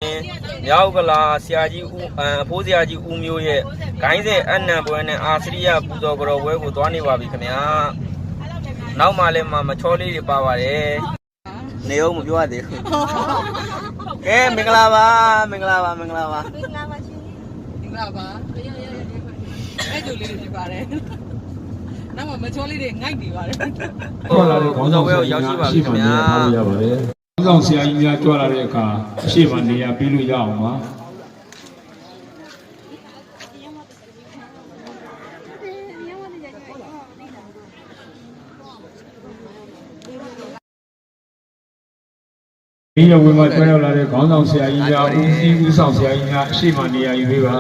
မြောက်ကလာဆရာကြီးဦးဖိုးဆရာကြီးဦးမျိုးရဲ့ဂိုင်းစေအနံပွဲနဲ့အာစရိယပူဇော်ကြော်ပွဲကိုသွားနေပါပြီခင်ဗျာနောက်မှလည်းမချောလေးတွေပါပါတယ်နေအောင်မပြောရသေးဘူးကဲမင်္ဂလာပါမင်္ဂလာပါမင်္ဂလာပါမင်္ဂလာပါရှင်မင်္ဂလာပါအဲ့ကျိုးလေးတွေဖြစ်ပါတယ်နောက်မှမချောလေးတွေငိုက်နေပါတယ်ခေါ်လာတဲ့ခေါင်းဆောင်ဝဲကိုရောက်ရှိပါပြီခင်ဗျာခေါင်းဆောင်ဆရာကြီးများကြွလာတဲ့အခါအရှိမနေရပြီးလို့ရအောင်ပါဒီရဝေမှာကြွရောက်လာတဲ့ခေါင်းဆောင်ဆရာကြီးများဦးဆောင်ဆရာကြီးများအရှိမနေရယူပေးပါ